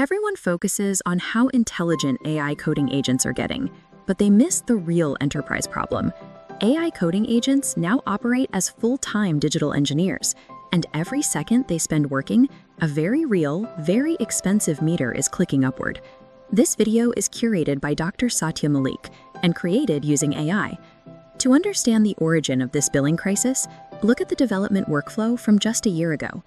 Everyone focuses on how intelligent AI coding agents are getting, but they miss the real enterprise problem. AI coding agents now operate as full-time digital engineers, and every second they spend working, a very real, very expensive meter is clicking upward. This video is curated by Dr. Satya Mallick and created using AI. To understand the origin of this billing crisis, look at the development workflow from just a year ago.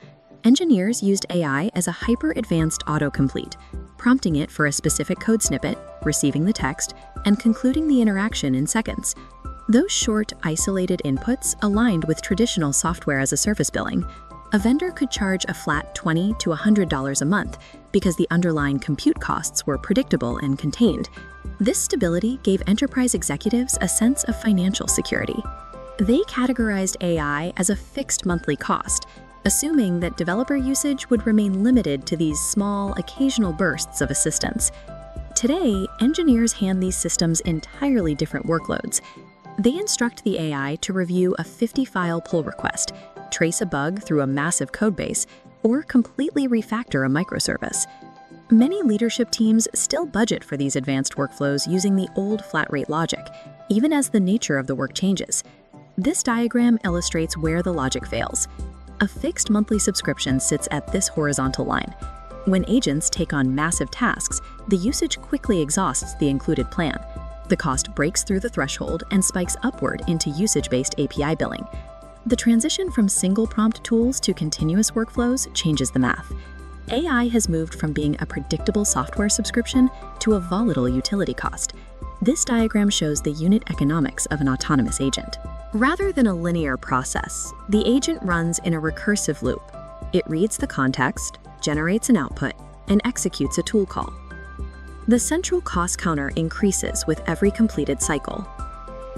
Engineers used AI as a hyper-advanced autocomplete, prompting it for a specific code snippet, receiving the text, and concluding the interaction in seconds. Those short, isolated inputs aligned with traditional software-as-a-service billing. A vendor could charge a flat $20 to $100 a month because the underlying compute costs were predictable and contained. This stability gave enterprise executives a sense of financial security. They categorized AI as a fixed monthly cost, assuming that developer usage would remain limited to these small, occasional bursts of assistance. Today, engineers hand these systems entirely different workloads. They instruct the AI to review a 50-file pull request, trace a bug through a massive codebase, or completely refactor a microservice. Many leadership teams still budget for these advanced workflows using the old flat-rate logic, even as the nature of the work changes. This diagram illustrates where the logic fails. A fixed monthly subscription sits at this horizontal line. When agents take on massive tasks, the usage quickly exhausts the included plan. The cost breaks through the threshold and spikes upward into usage-based API billing. The transition from single-prompt tools to continuous workflows changes the math. AI has moved from being a predictable software subscription to a volatile utility cost. This diagram shows the unit economics of an autonomous agent. Rather than a linear process, the agent runs in a recursive loop. It reads the context, generates an output, and executes a tool call. The central cost counter increases with every completed cycle.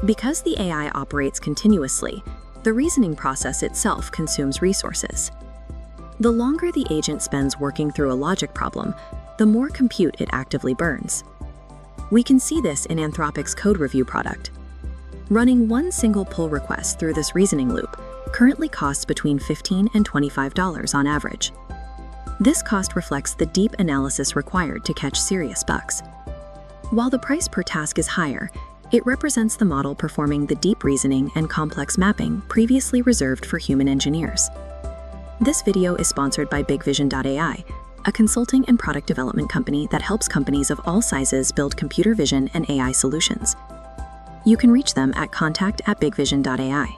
Because the AI operates continuously, the reasoning process itself consumes resources. The longer the agent spends working through a logic problem, the more compute it actively burns. We can see this in Anthropic's code review product. Running one single pull request through this reasoning loop currently costs between $15 and $25 on average. This cost reflects the deep analysis required to catch serious bugs. While the price per task is higher, it represents the model performing the deep reasoning and complex mapping previously reserved for human engineers. This video is sponsored by BigVision.AI, a consulting and product development company that helps companies of all sizes build computer vision and AI solutions. You can reach them at contact@BigVision.AI.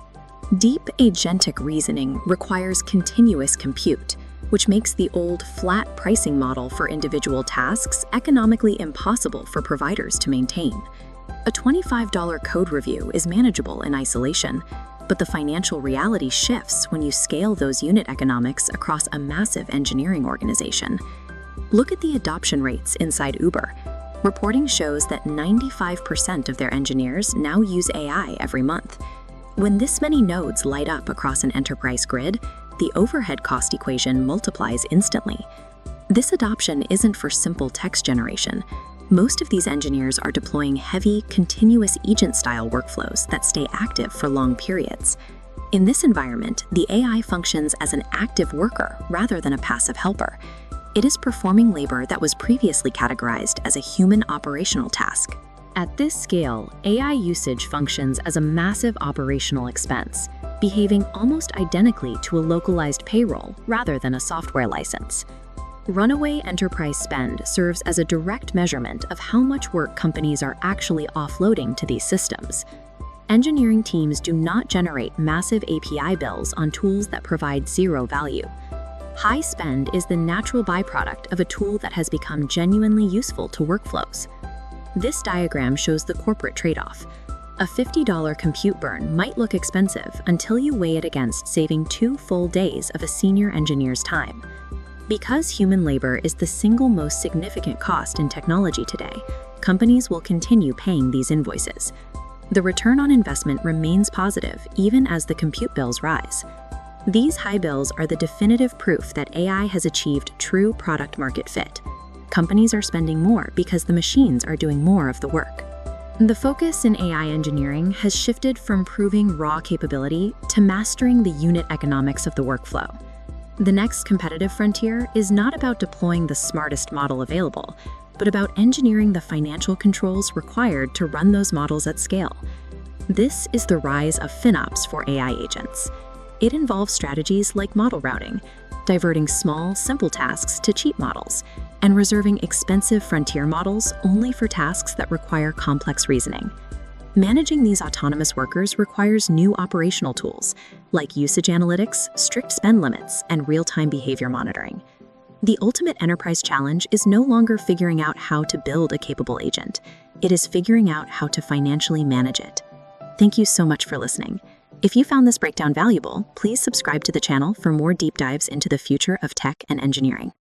Deep agentic reasoning requires continuous compute, which makes the old flat pricing model for individual tasks economically impossible for providers to maintain. A $25 code review is manageable in isolation, but the financial reality shifts when you scale those unit economics across a massive engineering organization. Look at the adoption rates inside Uber. Reporting shows that 95% of their engineers now use AI every month. When this many nodes light up across an enterprise grid, the overhead cost equation multiplies instantly. This adoption isn't for simple text generation. Most of these engineers are deploying heavy, continuous agent-style workflows that stay active for long periods. In this environment, the AI functions as an active worker rather than a passive helper. It is performing labor that was previously categorized as a human operational task. At this scale, AI usage functions as a massive operational expense, behaving almost identically to a localized payroll rather than a software license. Runaway enterprise spend serves as a direct measurement of how much work companies are actually offloading to these systems. Engineering teams do not generate massive API bills on tools that provide zero value. High spend is the natural byproduct of a tool that has become genuinely useful to workflows. This diagram shows the corporate trade-off. A $50 compute burn might look expensive until you weigh it against saving 2 full days of a senior engineer's time. Because human labor is the single most significant cost in technology today, companies will continue paying these invoices. The return on investment remains positive even as the compute bills rise. These high bills are the definitive proof that AI has achieved true product-market fit. Companies are spending more because the machines are doing more of the work. The focus in AI engineering has shifted from proving raw capability to mastering the unit economics of the workflow. The next competitive frontier is not about deploying the smartest model available, but about engineering the financial controls required to run those models at scale. This is the rise of FinOps for AI agents. It involves strategies like model routing, diverting small, simple tasks to cheap models, and reserving expensive frontier models only for tasks that require complex reasoning. Managing these autonomous workers requires new operational tools, like usage analytics, strict spend limits, and real-time behavior monitoring. The ultimate enterprise challenge is no longer figuring out how to build a capable agent. It is figuring out how to financially manage it. Thank you so much for listening. If you found this breakdown valuable, please subscribe to the channel for more deep dives into the future of tech and engineering.